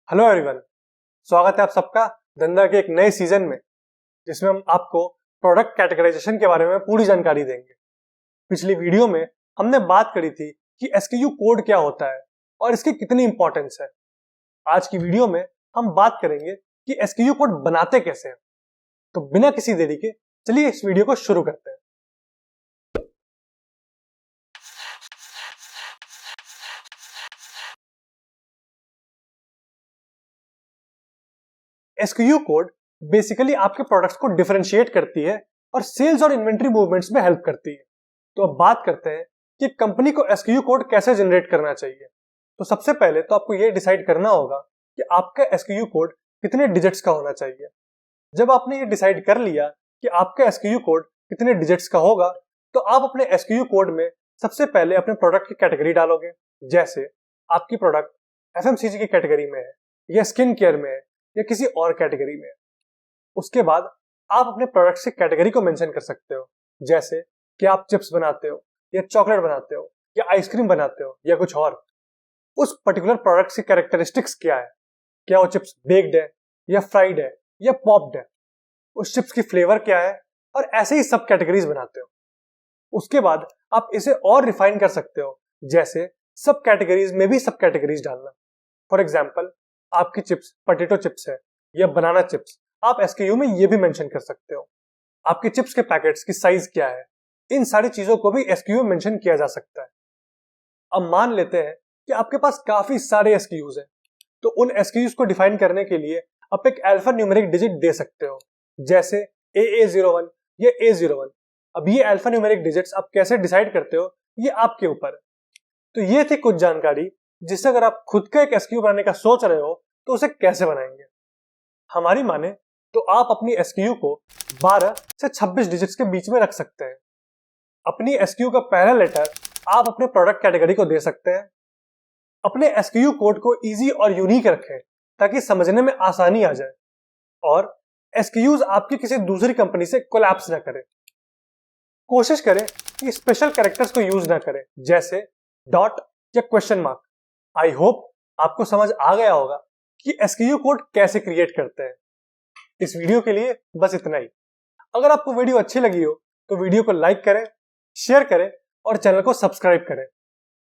Hello everyone, स्वागत है आप सबका धंधा के एक नए सीजन में, जिसमें हम आपको प्रोडक्ट कैटेगराइजेशन के बारे में पूरी जानकारी देंगे। पिछली वीडियो में हमने बात करी थी कि एसक्यूयू कोड क्या होता है और इसकी कितनी इंपॉर्टेंस है। आज की वीडियो में हम बात करेंगे कि एसक्यूयू कोड बनाते कैसे हैं। तो बिना किसी देरी के चलिए इस वीडियो को शुरू करते हैं। एसक्यूयू कोड बेसिकली आपके प्रोडक्ट्स को डिफरेंशिएट करती है और सेल्स और इन्वेंट्री मूवमेंट्स में हेल्प करती है। तो अब बात करते हैं कि कंपनी को एसक्यूयू कोड कैसे जनरेट करना चाहिए। तो सबसे पहले तो आपको ये डिसाइड करना होगा कि आपका एसक्यूयू कोड कितने डिजिट्स का होना चाहिए। जब आपने ये डिसाइड कर लिया कि आपका एसक्यूयू कोड कितने डिजिट्स का होगा, तो आप अपने एसक्यूयू कोड में सबसे पहले अपने प्रोडक्ट की कैटेगरी डालोगे। जैसे आपकी प्रोडक्ट एफएमसीजी की कैटेगरी में है या स्किन केयर में है या किसी और कैटेगरी में। उसके बाद आप अपने प्रोडक्ट्स की कैटेगरी को मेंशन कर सकते हो, जैसे कि आप चिप्स बनाते हो या चॉकलेट बनाते हो या आइसक्रीम बनाते हो या कुछ और। उस पर्टिकुलर प्रोडक्ट की कैरेक्टरिस्टिक्स क्या है, क्या वो चिप्स बेक्ड है या फ्राइड है या पॉप्ड है, उस चिप्स की फ्लेवर क्या है, और ऐसे ही सब कैटेगरीज बनाते हो। उसके बाद आप इसे और रिफाइन कर सकते हो, जैसे सब कैटेगरीज में भी सब कैटेगरीज डालना। फॉर एग्जाम्पल, आपकी चिप्स पोटैटो चिप्स है या बनाना चिप्स, आप एसक्यूयू में ये भी मेंशन कर सकते हो। आपके चिप्स के पैकेट्स की साइज क्या है, इन सारी चीजों को भी एसक्यूयू में मेंशन किया जा सकता है। अब मान लेते हैं कि आपके पास काफी सारे एसक्यूज हैं, तो उन एसक्यूज को डिफाइन करने के लिए आप एक अल्फा न्यूमेरिक डिजिट दे सकते हो, जैसे AA01 या A01। अब ये अल्फा न्यूमेरिक डिजिट्स आप कैसे डिसाइड करते हो, ये आपके ऊपर है। तो ये थी कुछ जानकारी, जिससे अगर आप खुद का एक एसक्यूयू बनाने का सोच रहे हो तो उसे कैसे बनाएंगे। हमारी माने तो आप अपनी एसक्यूयू को 12 से 26 डिजिट्स के बीच में रख सकते हैं। अपनी एसक्यूयू का पहला लेटर आप अपने प्रोडक्ट कैटेगरी को दे सकते हैं। अपने एसक्यूयू कोड को इजी और यूनिक रखें ताकि समझने में आसानी आ जाए, और एसक्यूज आपकी किसी दूसरी कंपनी से कोलैप्स ना करें। कोशिश करें कि स्पेशल कैरेक्टर्स को यूज ना करें, जैसे डॉट या क्वेश्चन मार्क। आई होप आपको समझ आ गया होगा कि एसक्यूयू कोड कैसे क्रिएट करते हैं। इस वीडियो के लिए बस इतना ही। अगर आपको वीडियो अच्छी लगी हो तो वीडियो को लाइक करें, शेयर करें और चैनल को सब्सक्राइब करें।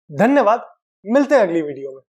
धन्यवाद, मिलते हैं अगली वीडियो में।